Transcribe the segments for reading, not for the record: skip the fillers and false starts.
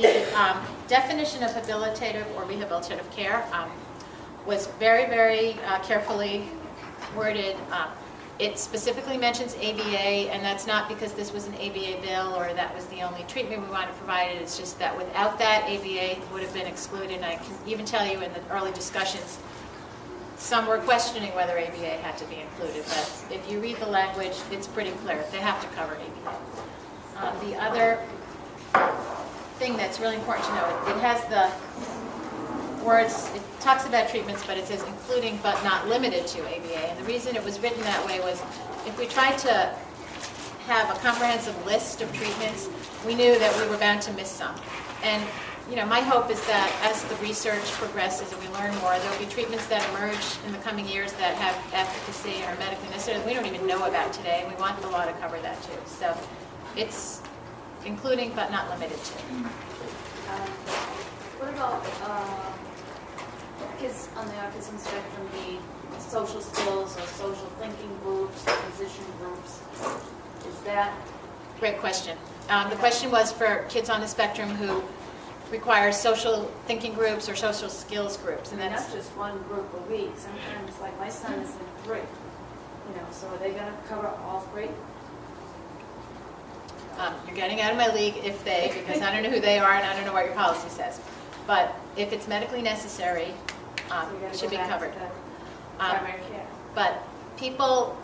The definition of habilitative or rehabilitative care was very, very carefully worded. It specifically mentions ABA, and that's not because this was an ABA bill or that was the only treatment we wanted provided. It's just that without that, ABA would have been excluded. And I can even tell you in the early discussions, some were questioning whether ABA had to be included. But if you read the language, it's pretty clear. They have to cover ABA. The other thing that's really important to know, it has the words, it talks about treatments, but it says including but not limited to ABA. And the reason it was written that way was if we tried to have a comprehensive list of treatments, we knew that we were bound to miss some. And my hope is that as the research progresses and we learn more, there will be treatments that emerge in the coming years that have efficacy or medically necessary that we don't even know about today, and we want the law to cover that too. So it's including but not limited to. What about kids on the autism spectrum need social skills or social thinking groups, position groups? Is that? Great question. The question was for kids on the spectrum who require social thinking groups or social skills groups. And that's just one group a week. Sometimes, like my son is in 3, so are they going to cover all 3? You're getting out of my league if they, because I don't know who they are and I don't know what your policy says. But if it's medically necessary, it should be covered. Primary care. But people,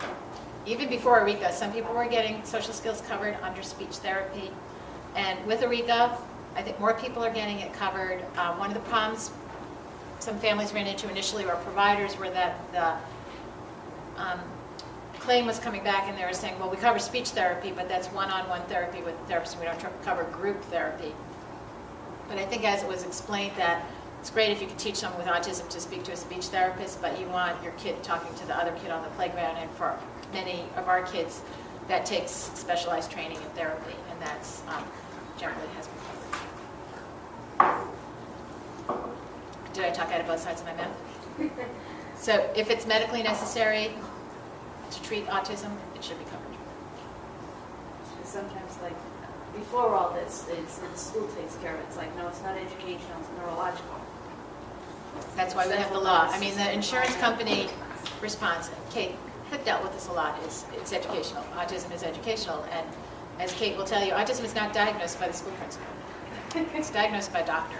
even before Arica, some people were getting social skills covered under speech therapy. And with Arica, I think more people are getting it covered. One of the problems some families ran into initially, or providers, were that the claim was coming back and they were saying, well, we cover speech therapy, but that's one-on-one therapy with therapists. We don't cover group therapy. But I think as it was explained that it's great if you can teach someone with autism to speak to a speech therapist, but you want your kid talking to the other kid on the playground, and for many of our kids, that takes specialized training in therapy, and that's generally has been covered. Did I talk out of both sides of my mouth? So if it's medically necessary to treat autism, it should be covered. Sometimes, like, before all this, the school takes care of it. It's like, no, it's not educational, it's neurological. That's why we have the law. I mean, the insurance company response, Kate had dealt with this a lot, it's educational. Autism is educational. And as Kate will tell you, autism is not diagnosed by the school principal. It's diagnosed by a doctor.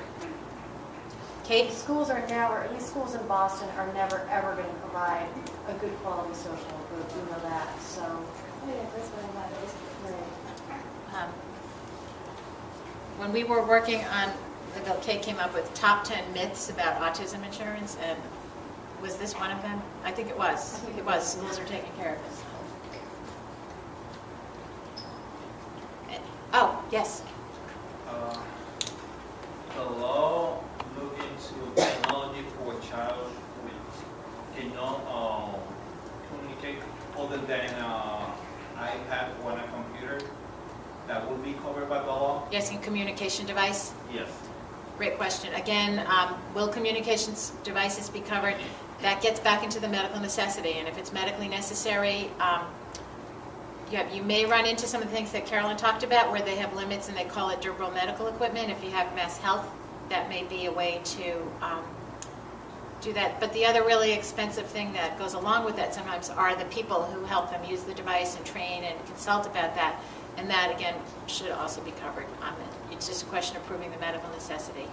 Kate? Schools are never, at least schools in Boston, are never ever going to provide a good quality social group. You know that. So, Yeah, that's what I'm not right. When we were working on the bill, Kate came up with top 10 myths about autism insurance, and was this one of them? I think it was. It was. Schools are taking care of this. Oh, yes. The law look into technology for a child who cannot communicate other than iPad or a computer. That will be covered by the law? Yes, in communication device? Yes. Great question. Again, will communications devices be covered? That gets back into the medical necessity, and if it's medically necessary, you may run into some of the things that Carolyn talked about where they have limits and they call it durable medical equipment. If you have Mass Health, that may be a way to do that. But the other really expensive thing that goes along with that sometimes are the people who help them use the device and train and consult about that. And that, again, should also be covered. It's just a question of proving the medical necessity.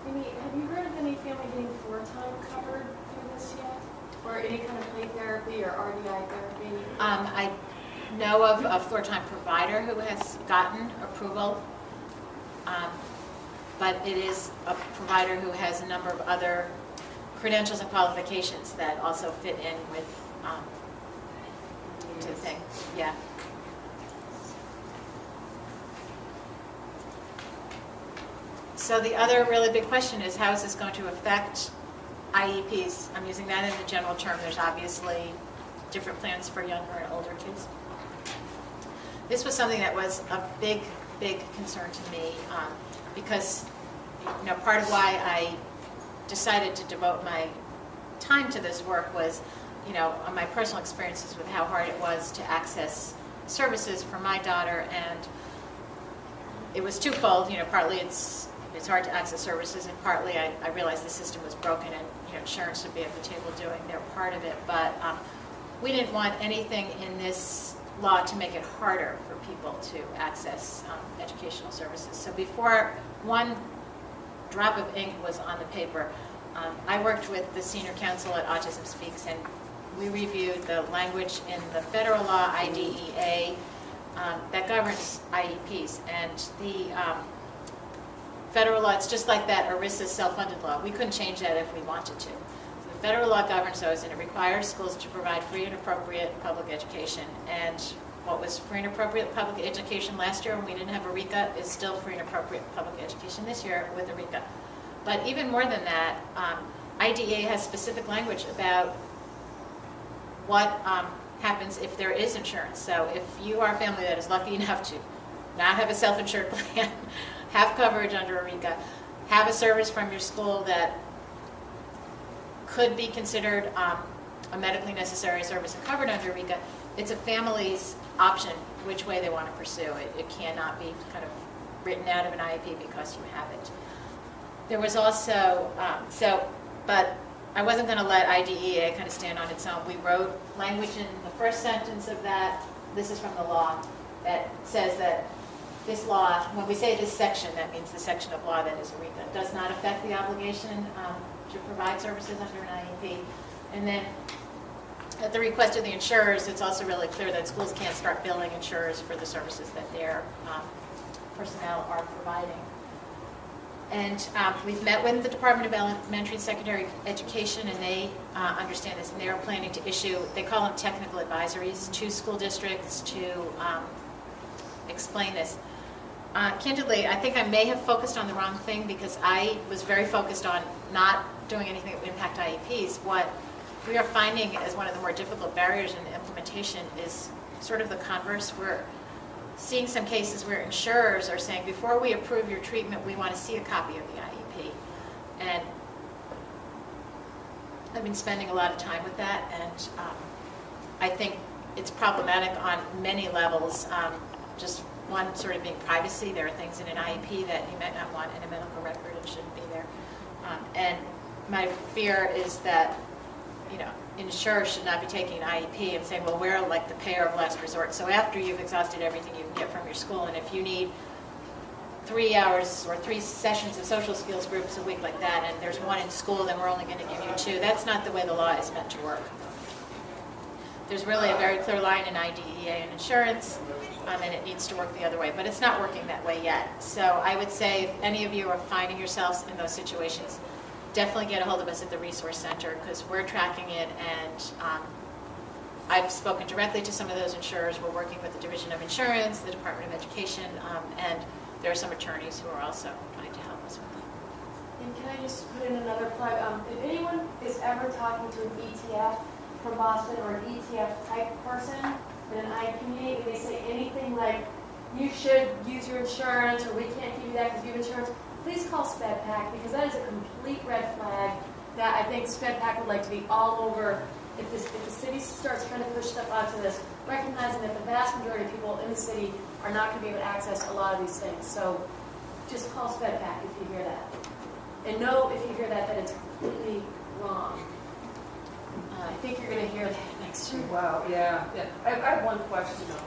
Amy, have you heard of any family getting 4-time covered through this yet? Or any kind of play therapy or RDI therapy? I know of a 4-time provider who has gotten approval, but it is a provider who has a number of other credentials and qualifications that also fit in with to the thing. Yeah. So the other really big question is, how is this going to affect IEPs? I'm using that as a general term. There's obviously different plans for younger and older kids. This was something that was a big, big concern to me because, part of why I decided to devote my time to this work was, my personal experiences with how hard it was to access services for my daughter, and it was twofold. Partly it's hard to access services, and partly I realized the system was broken, and insurance should be at the table doing their part of it. But we didn't want anything in this law to make it harder for people to access educational services. So before one drop of ink was on the paper, I worked with the senior counsel at Autism Speaks, and we reviewed the language in the federal law, IDEA, that governs IEPs. And the federal law, it's just like that ERISA self-funded law. We couldn't change that if we wanted to. So the federal law governs those, and it requires schools to provide free and appropriate public education. And what was free and appropriate public education last year when we didn't have Arica is still free and appropriate public education this year with Arica. But even more than that, IDEA has specific language about what happens if there is insurance. So if you are a family that is lucky enough to not have a self-insured plan, have coverage under Arica, have a service from your school that could be considered a medically necessary service and covered under Arica, it's a family's option which way they want to pursue it. It cannot be kind of written out of an IEP because you have it. There was also, but I wasn't going to let IDEA kind of stand on its own. We wrote language in the first sentence of that, this is from the law, that says that this law, when we say this section, that means the section of law that is Arica, does not affect the obligation to provide services under an IEP. And then at the request of the insurers, it's also really clear that schools can't start billing insurers for the services that their personnel are providing. And we've met with the Department of Elementary and Secondary Education, and they understand this, and they are planning to issue, they call them technical advisories, to school districts to explain this. Candidly, I think I may have focused on the wrong thing because I was very focused on not doing anything that would impact IEPs. What we are finding as one of the more difficult barriers in the implementation is sort of the converse. We're seeing some cases where insurers are saying, before we approve your treatment, we want to see a copy of the IEP. And I've been spending a lot of time with that, and I think it's problematic on many levels. Just one sort of being privacy. There are things in an IEP that you might not want in a medical record and shouldn't be there. And my fear is that, insurers should not be taking an IEP and saying, well, we're like the payer of last resort. So after you've exhausted everything you can get from your school, and if you need 3 hours or 3 sessions of social skills groups a week like that, and there's one in school, then we're only going to give you 2. That's not the way the law is meant to work. There's really a very clear line in IDEA and insurance, and it needs to work the other way, but it's not working that way yet. So I would say if any of you are finding yourselves in those situations, definitely get a hold of us at the Resource Center, because we're tracking it, and I've spoken directly to some of those insurers. We're working with the Division of Insurance, the Department of Education, and there are some attorneys who are also trying to help us with that. And can I just put in another plug? If anyone is ever talking to an ETF from Boston or an ETF type person in an IEP meeting, and they say anything like, you should use your insurance, or we can't give you that because you have insurance, please call SpedPac, because that is a complete red flag that I think SpedPac would like to be all over. If the city starts trying to push stuff onto this, recognizing that the vast majority of people in the city are not going to be able to access a lot of these things. So just call SpedPac if you hear that. And know if you hear that it's completely wrong. I think you're going to hear that next year. Wow, yeah. I have one question though.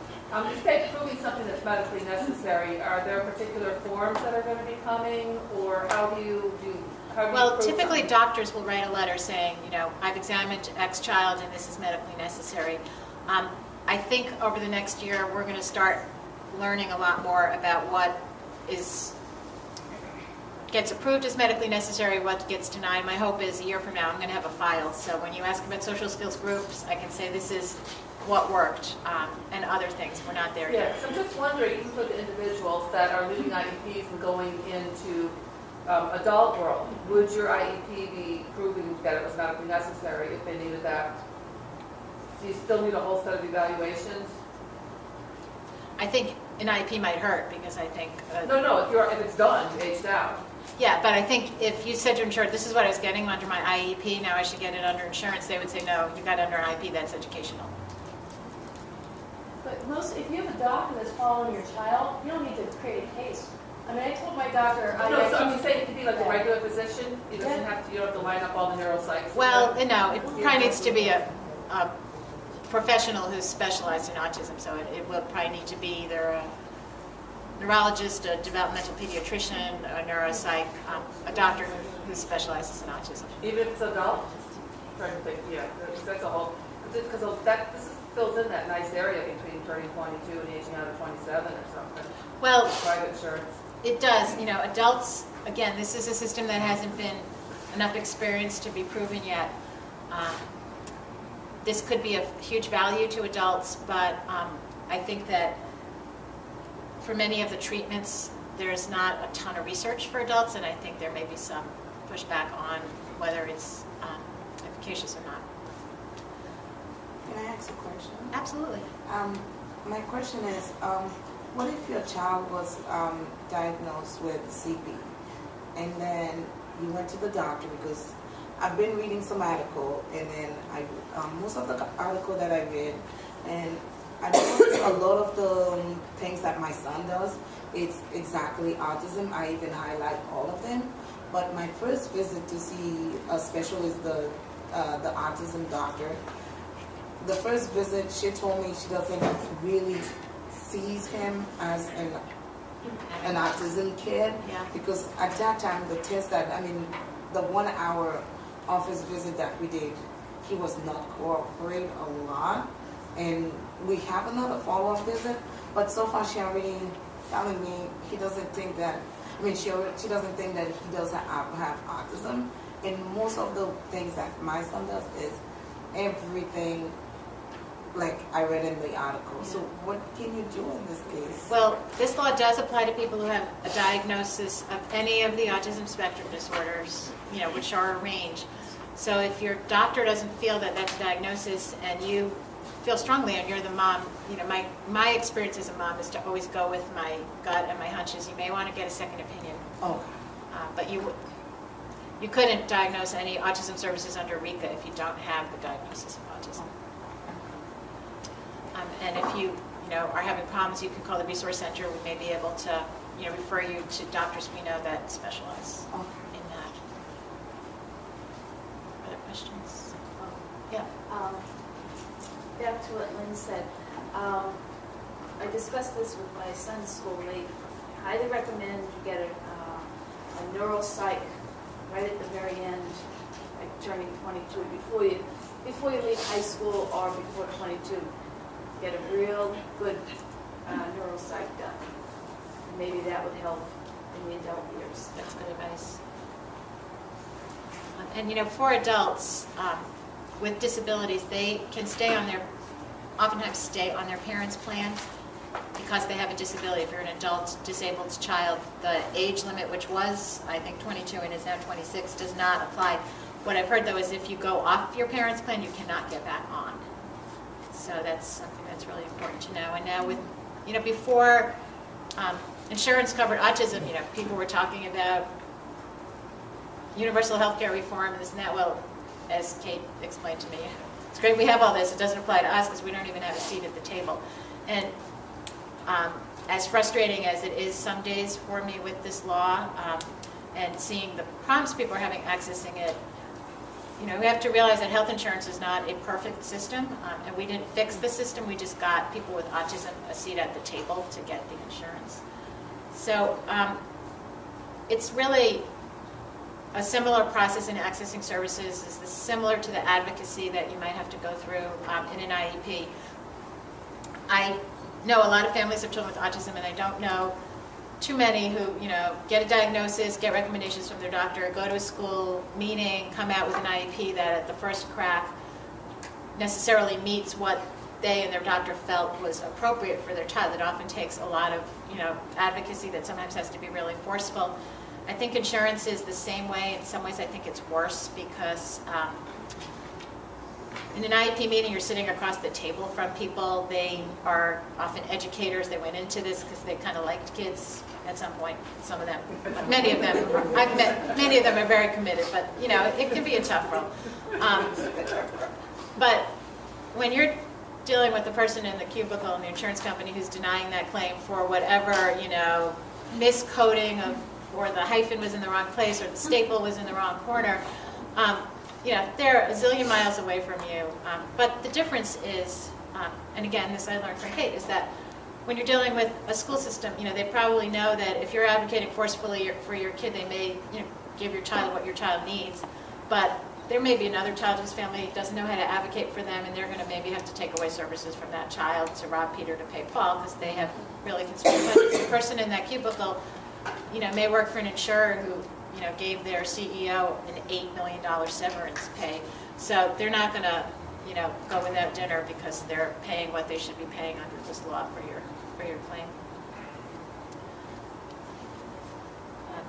You say proving something that's medically necessary. Are there particular forms that are going to be coming, or how do you Well, typically something? doctors will write a letter saying, I've examined X child and this is medically necessary. I think over the next year we're going to start learning a lot more about what gets approved as medically necessary, what gets denied. My hope is a year from now I'm going to have a file. So when you ask about social skills groups, I can say this is what worked, and other things. We're not there yet. Yeah, so I'm just wondering, even for the individuals that are leaving IEPs and going into adult world, would your IEP be proving that it was medically necessary if they needed that? Do you still need a whole set of evaluations? I think an IEP might hurt because I think... No, if it's done, aged out. Yeah, but I think if you said to insurer, this is what I was getting under my IEP, now I should get it under insurance, they would say, no, you got it under an IEP, that's educational. But if you have a doctor that's following your child, you don't need to create a case. I mean, I told my doctor, No, so I'm saying it could be like a Yeah. regular physician, you doesn't Yeah. have to, you don't have to line up all the neuropsychs. Well, no, it probably needs to be a professional who's specialized in autism, so it will probably need to be either a neurologist, a developmental pediatrician, a neuropsych, a doctor who specializes in autism. Even if it's adult? Trying to think, yeah, that's a whole, because that, this fills in that nice area between turning 22 and aging out of 27 or something, Well, private insurance. it does, adults, again, this is a system that hasn't been enough experience to be proven yet. This could be of huge value to adults, but I think that for many of the treatments, there's not a ton of research for adults, and I think there may be some pushback on whether it's efficacious or not. Can I ask a question? Absolutely. My question is, what if your child was diagnosed with CP, and then you went to the doctor? Because I've been reading some article, and then most of the article that I read, and I noticed a lot of the things that my son does, it's exactly autism. I even highlight all of them. But my first visit to see a specialist, the autism doctor, the first visit, she told me she doesn't really sees him as an autism kid. Yeah. Because at that time, the test the 1 hour office visit that we did, he was not cooperating a lot. And we have another follow-up visit, but so far she already telling me he doesn't think that, she doesn't think that he does have autism. And most of the things that my son does is everything like I read in the article. So what can you do in this case? Well, this law does apply to people who have a diagnosis of any of the autism spectrum disorders, which are a range. So if your doctor doesn't feel that that's a diagnosis and you feel strongly and you're the mom, my experience as a mom is to always go with my gut and my hunches. You may want to get a second opinion. Oh, But you couldn't diagnose any autism services under Arica if you don't have the diagnosis of autism. And if you are having problems, you can call the resource center. We may be able to refer you to doctors we know that specialize in that. Other questions? Yeah. Back to what Lynn said, I discussed this with my son's school. They highly recommend you get a neuropsych right at the very end, like turning 22, before you leave high school or before 22. Get a real good neuropsych done. Maybe that would help in the adult years. That's good advice. And for adults with disabilities, they can oftentimes stay on their parents' plans because they have a disability. If you're an adult disabled child, the age limit, which was, I think, 22 and is now 26, does not apply. What I've heard, though, is if you go off your parents' plan, you cannot get back on. So that's something that's really important to know. And now with, before insurance covered autism, people were talking about universal health care reform and this and that. Well, as Kate explained to me, it's great we have all this. It doesn't apply to us because we don't even have a seat at the table. And as frustrating as it is some days for me with this law and seeing the problems people are having accessing it, we have to realize that health insurance is not a perfect system, and we didn't fix the system. We just got people with autism a seat at the table to get the insurance. So it's really a similar process in accessing services. It's similar to the advocacy that you might have to go through in an IEP. I know a lot of families of children with autism, and I don't know too many who, get a diagnosis, get recommendations from their doctor, go to a school meeting, come out with an IEP that at the first crack necessarily meets what they and their doctor felt was appropriate for their child. It often takes a lot of, advocacy that sometimes has to be really forceful. I think insurance is the same way. In some ways, I think it's worse because in an IEP meeting, you're sitting across the table from people. They are often educators. They went into this because they kind of liked kids at some point. Some of them, many of them. I've met many of them are very committed, but it can be a tough role. But when you're dealing with the person in the cubicle in the insurance company who's denying that claim for whatever, miscoding of, or the hyphen was in the wrong place, or the staple was in the wrong corner. They're a zillion miles away from you. But the difference is, and again, this I learned from Kate, is that when you're dealing with a school system, they probably know that if you're advocating forcefully for your kid, they may, give your child what your child needs. But there may be another child whose family doesn't know how to advocate for them, and they're going to maybe have to take away services from that child to rob Peter to pay Paul because they have really constrained budgets. The person in that cubicle, may work for an insurer who, gave their CEO an $8 million severance pay. So they're not going to, go without dinner because they're paying what they should be paying under this law for your claim.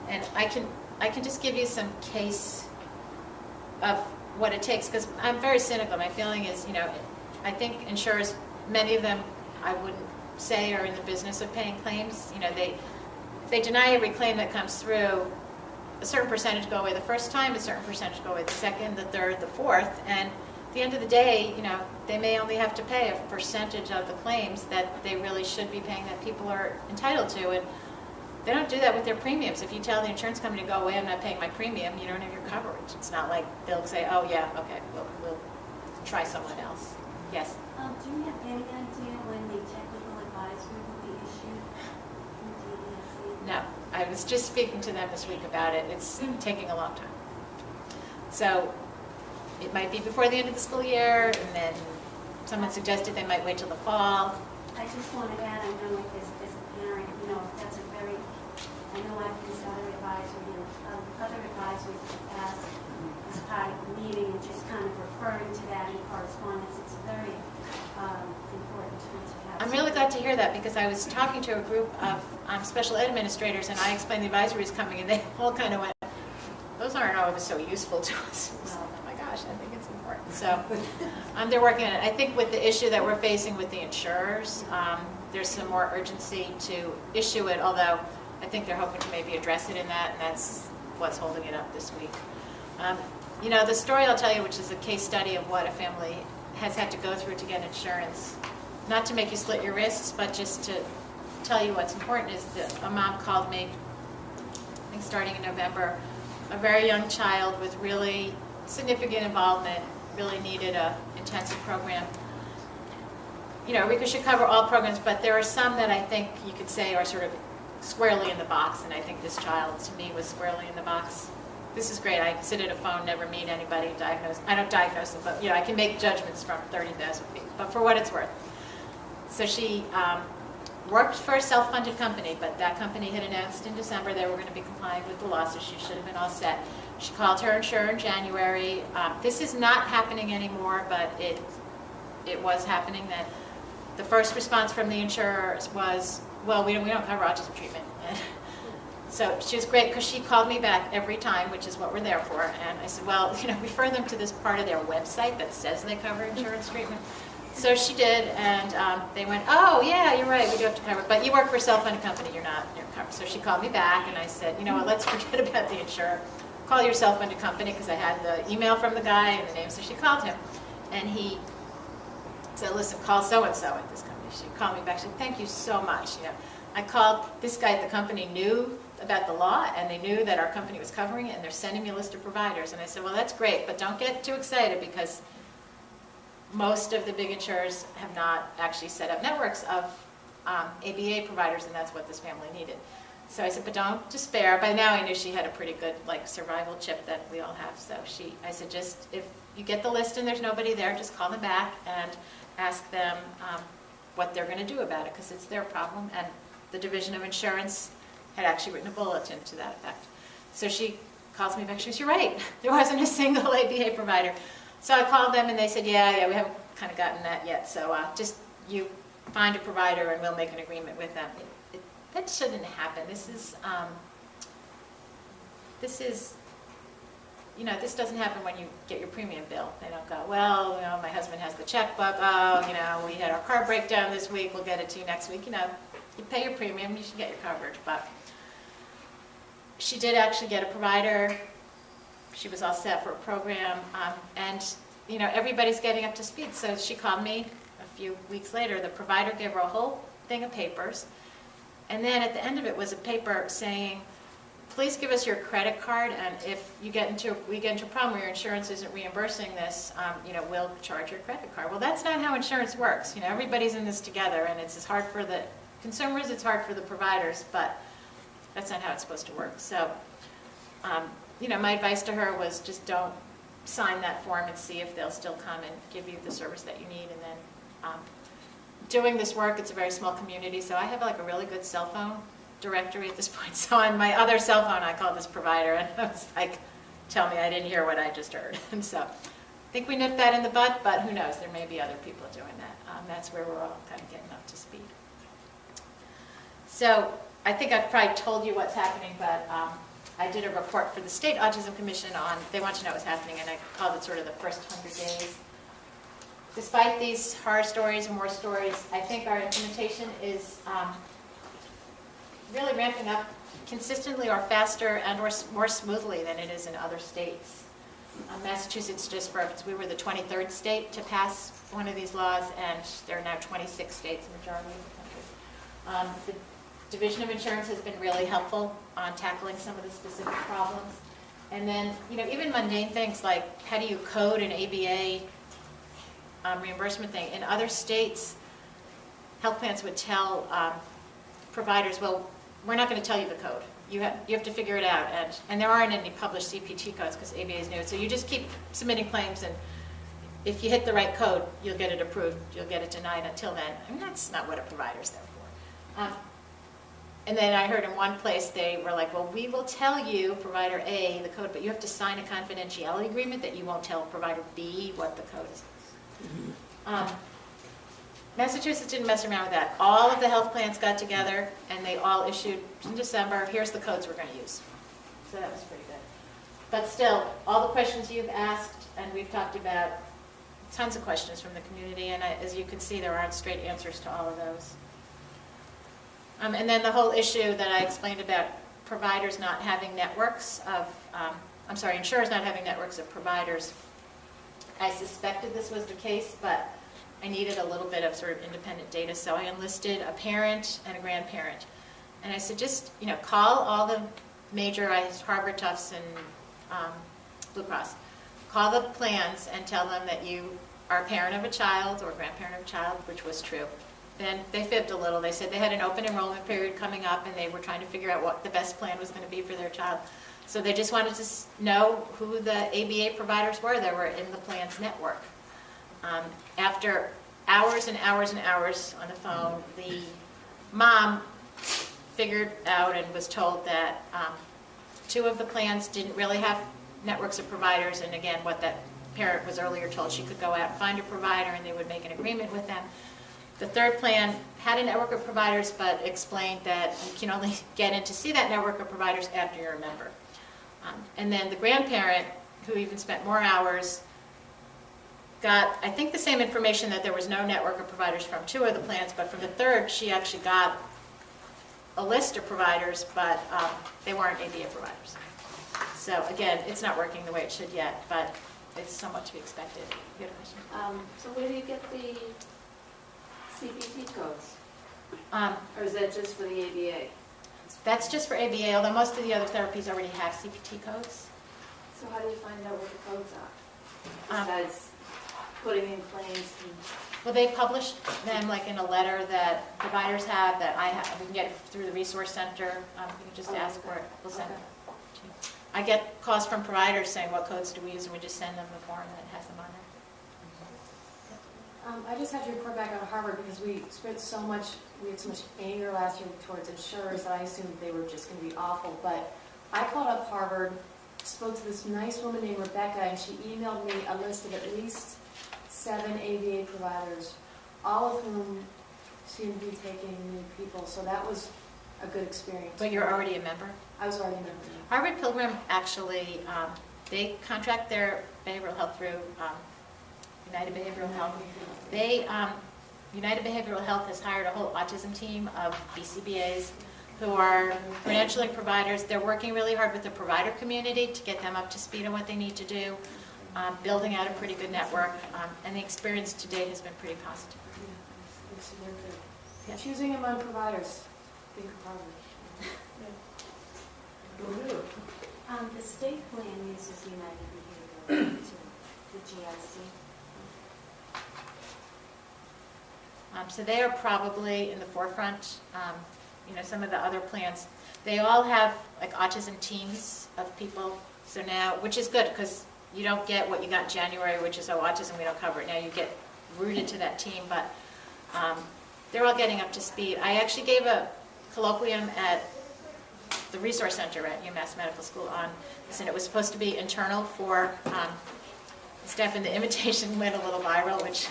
And I can just give you some case of what it takes, because I'm very cynical. My feeling is, I think insurers, many of them, I wouldn't say are in the business of paying claims. If they deny every claim that comes through, a certain percentage go away the first time, a certain percentage go away the second, the third, the fourth, and at the end of the day, they may only have to pay a percentage of the claims that they really should be paying that people are entitled to, and they don't do that with their premiums. If you tell the insurance company to go away, I'm not paying my premium, you don't have your coverage. It's not like they'll say, oh yeah, okay, we'll try someone else. Yes? Do you have any idea when the technical advisory will be issued from DESC? No, I was just speaking to them this week about it. It's taking a long time. So it might be before the end of the school year, and then someone suggested they might wait till the fall. I just want to add, I know as a parent, that's a very, I know I've used other advisory, other advisories in the past as part of the meeting and just kind of referring to that in correspondence. It's very important to have. I'm really glad to hear that, because I was talking to a group of special ed administrators, and I explained the advisory is coming, and they all kind of went, those aren't always so useful to us. So, oh my gosh, I think it's important. So they're working on it. I think with the issue that we're facing with the insurers, there's some more urgency to issue it, although I think they're hoping to maybe address it in that, and that's what's holding it up this week. The story I'll tell you, which is a case study of what a family has had to go through to get insurance, not to make you slit your wrists, but just to tell you what's important, is that a mom called me, I think starting in November, a very young child with really significant involvement, really needed a intensive program. Arica should cover all programs, but there are some that I think you could say are sort of squarely in the box, and I think this child, to me, was squarely in the box. This is great. I sit at a phone, never meet anybody, diagnose. I don't diagnose them, but I can make judgments from 30,000 feet, but for what it's worth. So she worked for a self-funded company, but that company had announced in December they were going to be complying with the law, so she should have been all set. She called her insurer in January. This is not happening anymore, but it was happening. That the first response from the insurer was, well, we don't cover autism treatment. So she was great, because she called me back every time, which is what we're there for. And I said, well, refer them to this part of their website that says they cover insurance treatment. So she did, and they went, oh, yeah, you're right, we do have to cover it. But you work for a self-funded company, you're covered. So she called me back, and I said, you know what, let's forget about the insurer. Call your self-funded company, because I had the email from the guy and the name. So she called him, and he said, listen, call so-and-so at this company. She called me back, she said, thank you so much. I called this guy at the company, knew about the law, and they knew that our company was covering it, and they're sending me a list of providers. And I said, well, that's great, but don't get too excited, because most of the big insurers have not actually set up networks of ABA providers, and that's what this family needed. So I said, but don't despair. By now I knew she had a pretty good survival chip that we all have. So I said, just if you get the list and there's nobody there, just call them back and ask them what they're going to do about it, because it's their problem. And the Division of Insurance had actually written a bulletin to that effect. So she calls me back, she goes, you're right, there wasn't a single ABA provider. So I called them, and they said, yeah, we haven't kind of gotten that yet, so just you find a provider and we'll make an agreement with them. That shouldn't happen. This doesn't happen when you get your premium bill. They don't go, well, my husband has the checkbook, we had our car breakdown this week, we'll get it to you next week. You pay your premium, you should get your coverage. But she did actually get a provider. She was all set for a program, and everybody's getting up to speed. So she called me a few weeks later, the provider gave her a whole thing of papers. And then at the end of it was a paper saying, please give us your credit card, and if we get into a problem where your insurance isn't reimbursing this, we'll charge your credit card. Well, that's not how insurance works. Everybody's in this together, and it's as hard for the consumers, it's hard for the providers, but that's not how it's supposed to work. So, my advice to her was just don't sign that form and see if they'll still come and give you the service that you need. And then doing this work, it's a very small community, so I have like a really good cell phone directory at this point. So on my other cell phone, I called this provider, and I was like, tell me I didn't hear what I just heard. And so I think we nipped that in the bud, but who knows, there may be other people doing that. That's where we're all kind of getting up to speed. So I think I've probably told you what's happening, but I did a report for the State Autism Commission on, they want to know what's happening, and I called it sort of the first 100 days. Despite these horror stories and war stories, I think our implementation is really ramping up consistently or faster and or more smoothly than it is in other states. Massachusetts, we were the 23rd state to pass one of these laws, and there are now 26 states, the majority of the country. The Division of Insurance has been really helpful on tackling some of the specific problems. And then, even mundane things like how do you code an ABA reimbursement thing. In other states, health plans would tell providers, well, we're not going to tell you the code. You have to figure it out. And there aren't any published CPT codes because ABA is new. So you just keep submitting claims, and if you hit the right code, you'll get it approved. You'll get it denied. Until then, that's not what a provider's there for. And then I heard in one place they were like, well, we will tell you, provider A, the code, but you have to sign a confidentiality agreement that you won't tell provider B what the code is. Massachusetts didn't mess around with that. All of the health plans got together and they all issued in December, here's the codes we're going to use. So that was pretty good. But still, all the questions you've asked, and we've talked about tons of questions from the community, and as you can see, there aren't straight answers to all of those. And then the whole issue that I explained about providers not having networks of, insurers not having networks of providers. I suspected this was the case, but I needed a little bit of sort of independent data, so I enlisted a parent and a grandparent. And I said, just, call all the major, Harvard, Tufts, and Blue Cross. Call the plans and tell them that you are a parent of a child or grandparent of a child, which was true. Then they fibbed a little. They said they had an open enrollment period coming up and they were trying to figure out what the best plan was going to be for their child. So they just wanted to know who the ABA providers were that were in the plan's network. After hours and hours and hours on the phone, the mom figured out and was told that 2 of the plans didn't really have networks of providers, and again, what that parent was earlier told, she could go out and find a provider and they would make an agreement with them. The 3rd plan had a network of providers, but explained that you can only get in to see that network of providers after you're a member. And then the grandparent, who even spent more hours, got, I think, the same information that there was no network of providers from 2 of the plans, but from the 3rd, she actually got a list of providers, but they weren't ABA providers. So again, it's not working the way it should yet, but it's somewhat to be expected. You had a question? So where do you get the CPT codes? Or is that just for the ABA? That's just for ABA, although most of the other therapies already have CPT codes. So how do you find out what the codes are? Besides putting in claims and... Well, they publish them like in a letter that providers have, that I have. We can get it through the resource center. You can just ask for it. We'll send it to you. I get calls from providers saying, what codes do we use? And we just send them the form that has them on there. I just have to report back on Harvard because we had so much anger last year towards insurers that I assumed they were just going to be awful. But I called up Harvard, spoke to this nice woman named Rebecca, and she emailed me a list of at least 7 ABA providers, all of whom seem to be taking new people. So that was a good experience. But you're already a member? I was already a member. Harvard Pilgrim actually, they contract their behavioral health through United Behavioral Health. United Behavioral Health has hired a whole autism team of BCBAs who are credentialing providers. They're working really hard with the provider community to get them up to speed on what they need to do, building out a pretty good network, and the experience to date has been pretty positive. So they're good. Yeah. Choosing among providers, think of Harvard. The state plan uses United Behavioral, the GIC. So they are probably in the forefront. Some of the other plans, they all have like autism teams of people. So now, which is good because you don't get what you got in January, which is, oh, autism, we don't cover it. Now you get rooted to that team, but they're all getting up to speed. I actually gave a colloquium at the Resource Center at UMass Medical School on this, and it was supposed to be internal for staff, and the invitation went a little viral, which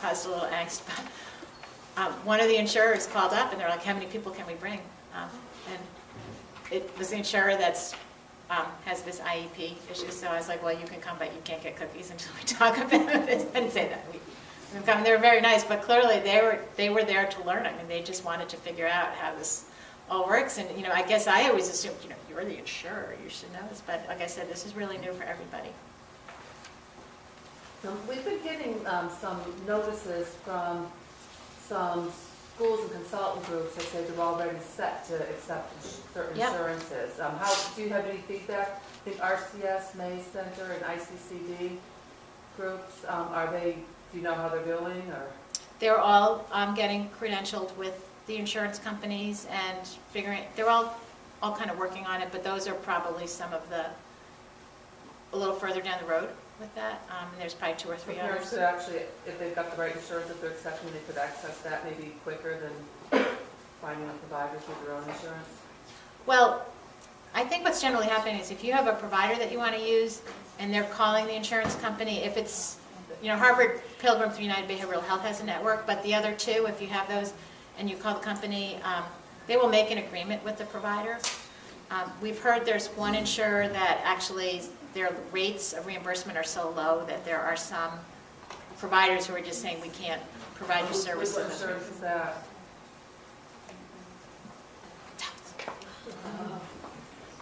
caused a little angst. But one of the insurers called up, and they're like, how many people can we bring? And it was the insurer that's has this IEP issue, so I was like, well, you can come, but you can't get cookies until we talk about this. I didn't say that. They were very nice, but clearly they were there to learn. I mean, they just wanted to figure out how this all works. And I guess I always assumed, you're the insurer, you should know this. But like I said, this is really new for everybody. We've been getting some notices from some schools and consultant groups that say they're already set to accept certain Yep. insurances. Do you have any feedback? I think RCS, May Center, and ICCD groups, do you know how they're doing, or? They're all getting credentialed with the insurance companies and they're all kind of working on it, but those are probably some of a little further down the road with that. And there's probably 2 or 3 Parents others. could actually, if they've got the right insurance, if they're accepting, they could access that maybe quicker than finding a provider through their own insurance. Well, I think what's generally happening is if you have a provider that you want to use and they're calling the insurance company, if it's, Harvard Pilgrim through United Behavioral Health has a network, but the other 2, if you have those and you call the company, they will make an agreement with the provider. We've heard there's one insurer that actually their rates of reimbursement are so low that there are some providers who are just saying we can't provide your services. What insurance is that?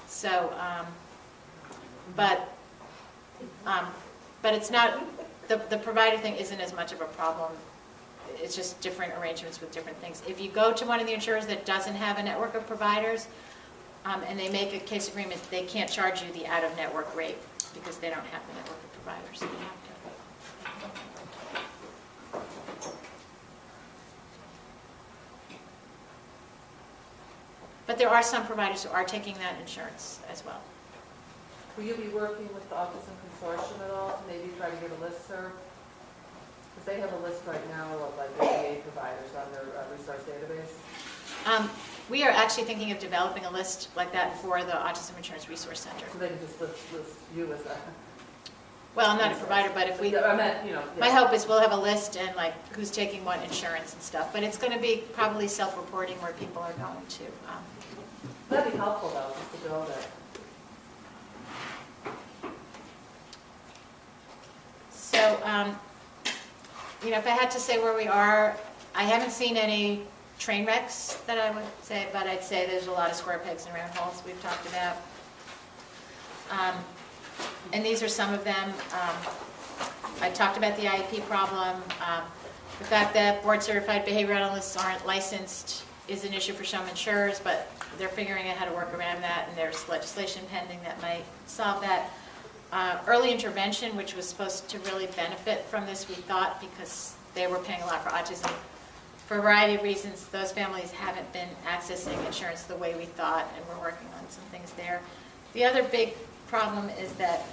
So, but it's not, the provider thing isn't as much of a problem. It's just different arrangements with different things. If you go to one of the insurers that doesn't have a network of providers, and they make a case agreement, they can't charge you the out-of-network rate because they don't have the network of providers. So you have to. But there are some providers who are taking that insurance as well. Will you be working with the Autism Consortium at all to maybe try to get a listserv? Because they have a list right now of like ABA providers on their resource database. We are actually thinking of developing a list like that for the Autism Insurance Resource Center. So they can just list you as a... Well, I'm not a provider, but if we... I meant, yeah. My hope is we'll have a list and like who's taking what insurance and stuff, but it's going to be probably self-reporting where people are going to. That'd be helpful though, just to go there. So, if I had to say where we are, I haven't seen any train wrecks that I would say, but I'd say there's a lot of square pegs and round holes we've talked about. And these are some of them. I talked about the IEP problem. The fact that board-certified behavior analysts aren't licensed is an issue for some insurers, but they're figuring out how to work around that, and there's legislation pending that might solve that. Early intervention, which was supposed to really benefit from this, we thought, because they were paying a lot for autism. For a variety of reasons, those families haven't been accessing insurance the way we thought, and we're working on some things there. The other big problem is that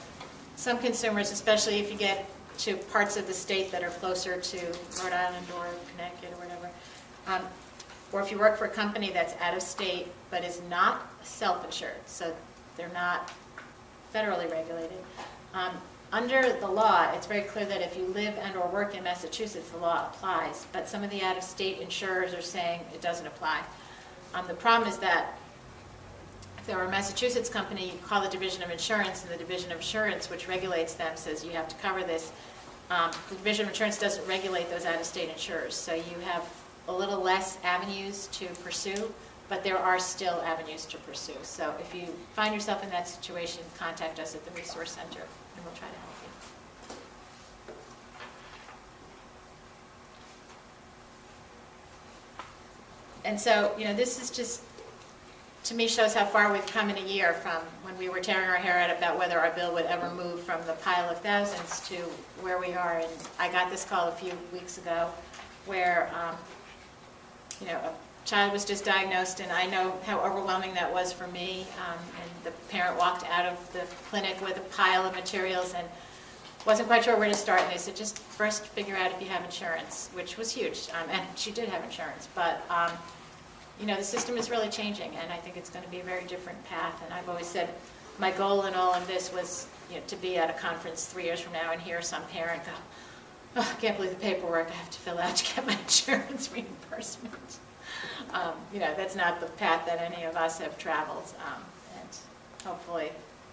some consumers, especially if you get to parts of the state that are closer to Rhode Island or Connecticut or whatever, or if you work for a company that's out of state but is not self-insured, so they're not federally regulated. Under the law, it's very clear that if you live and or work in Massachusetts, the law applies, but some of the out-of-state insurers are saying it doesn't apply. The problem is that if there were a Massachusetts company, you call the Division of Insurance, and the Division of Insurance, which regulates them, says you have to cover this. The Division of Insurance doesn't regulate those out-of-state insurers, so you have a little less avenues to pursue, but there are still avenues to pursue. So if you find yourself in that situation, contact us at the Resource Center, and we'll try to help you. And so, you know, this is just, to me, shows how far we've come in a year from when we were tearing our hair out about whether our bill would ever move from the pile of thousands to where we are. And I got this call a few weeks ago where, you know, a child was just diagnosed, and I know how overwhelming that was for me. And the parent walked out of the clinic with a pile of materials and wasn't quite sure where to start. And they said, just first figure out if you have insurance, which was huge. And she did have insurance, but you know, the system is really changing, and I think it's going to be a very different path. And I've always said my goal in all of this was, you know, to be at a conference 3 years from now and hear some parent go, oh, I can't believe the paperwork I have to fill out to get my insurance reimbursement. You know, that's not the path that any of us have traveled, and hopefully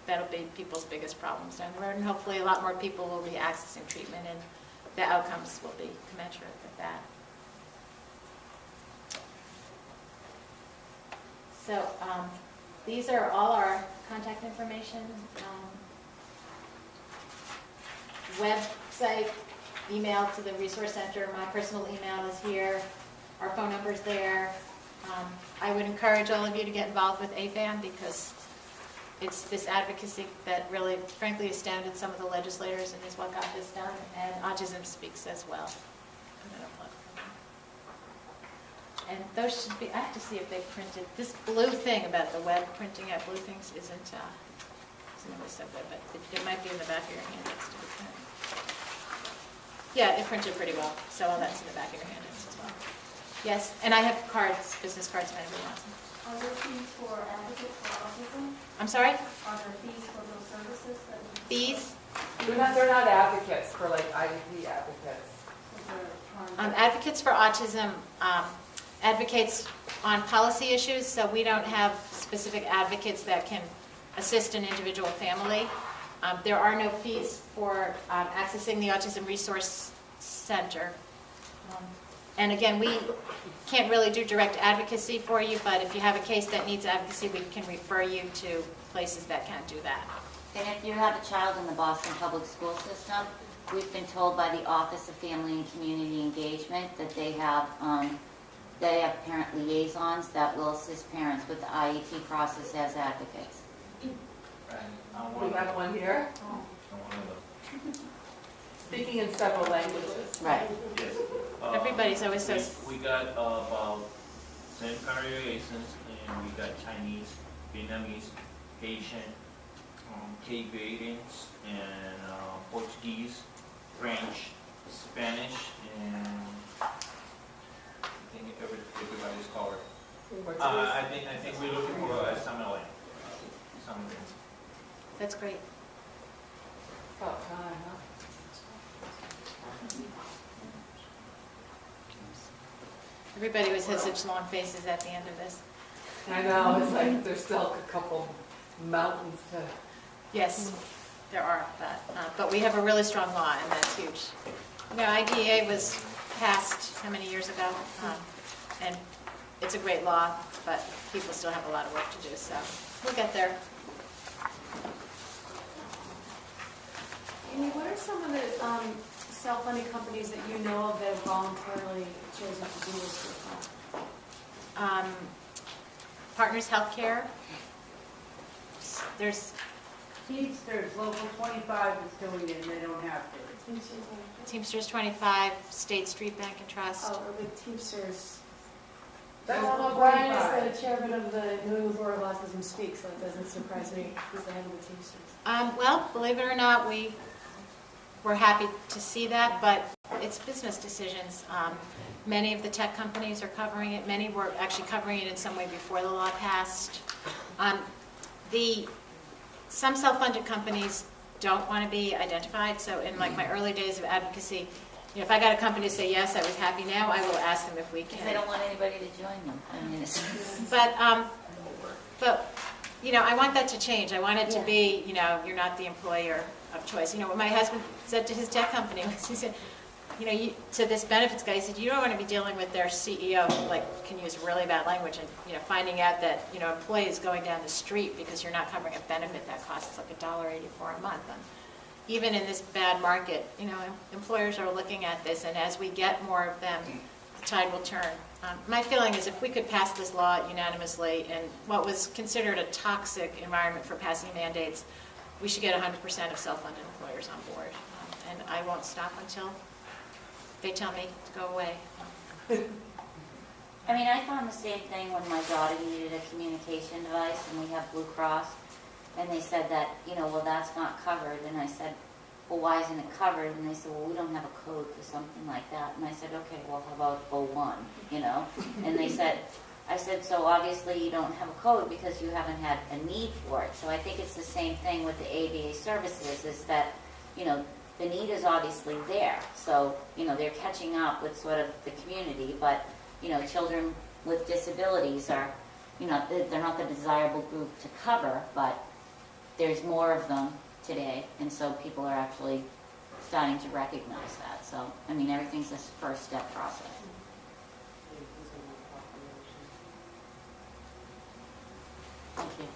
that'll be people's biggest problems down the road, and hopefully a lot more people will be accessing treatment, and the outcomes will be commensurate with that. So these are all our contact information, website, email to the Resource Center. My personal email is here. Our phone number's there. I would encourage all of you to get involved with AFAM, because it's this advocacy that really, frankly, astounded some of the legislators and is what got this done. And Autism Speaks as well. I'm going to plug them. And those should be, I have to see if they printed, this blue thing about the web printing out blue things isn't always so good, but it might be in the back of your handouts to be printed. Yeah, it printed pretty well, so all that's in the back of your handouts as well. Yes, and I have cards, business cards if anybody wants them. Are there fees for advocates for autism? I'm sorry? Are there fees for those services? Fees? They're not advocates for like IEP advocates. Advocates for Autism advocates on policy issues, so we don't have specific advocates that can assist an individual family. There are no fees for accessing the Autism Resource Center. And again, we can't really do direct advocacy for you, but if you have a case that needs advocacy, we can refer you to places that can do that. And if you have a child in the Boston Public School System, we've been told by the Office of Family and Community Engagement that they have parent liaisons that will assist parents with the IEP process as advocates. We have one here, speaking in several languages. Right. Yes. Everybody's always so... We got about 10 parent liaisons, and we got Chinese, Vietnamese, Haitian, Cape Verdeans, and Portuguese, French, Spanish, and I think everybody's covered. I think we're looking for a Samoan. That's great. About time, huh? Everybody always has such long faces at the end of this. I know, it's like there's still a couple mountains to... Yes, there are, but we have a really strong law, and that's huge. You know, IDEA was passed how many years ago? And it's a great law, but people still have a lot of work to do, so we'll get there. Amy, what are some of the self-funding companies that you know of that have voluntarily chosen to do this with them? Partners Healthcare. There's Teamsters, Local 25 is doing it, and they don't have to. Teamsters 25, State Street Bank and Trust. Oh, the Teamsters. That's Well, Brian is the chairman of the New England Board of Autism Speaks, so it doesn't surprise me. He's the head of the Teamsters. Well, believe it or not, we're happy to see that, but it's business decisions. Many of the tech companies are covering it. Many were actually covering it in some way before the law passed. Some self-funded companies don't want to be identified, so in like my early days of advocacy, you know, if I got a company to say yes, I was happy. Now I will ask them if we Because can. they don't want anybody to join them. I mean, it's... But you know, I want that to change. I want it to be, you know, you're not the employer of choice. You know, what my husband said to his tech company was, he said, you know, to this benefits guy, he said, you don't want to be dealing with their CEO who, like, can use really bad language and, you know, finding out that, you know, employees going down the street because you're not covering a benefit that costs like $1.84 a month. And even in this bad market, you know, employers are looking at this, and as we get more of them, the tide will turn. My feeling is if we could pass this law unanimously in what was considered a toxic environment for passing mandates, we should get 100% of self-funded employers on board. And I won't stop until they tell me to go away. I mean, I found the same thing when my daughter needed a communication device, and we have Blue Cross, and they said that, well, that's not covered, and I said, well, why isn't it covered? And they said, well, we don't have a code for something like that. And I said, okay, well, how about 01, And they said, I said, so obviously you don't have a code because you haven't had a need for it. So I think it's the same thing with the ABA services, is that, the need is obviously there. So, they're catching up with sort of the community, but, children with disabilities are, they're not the desirable group to cover, but there's more of them today, and so people are actually starting to recognize that. So, I mean, everything's this first step process. Thank you.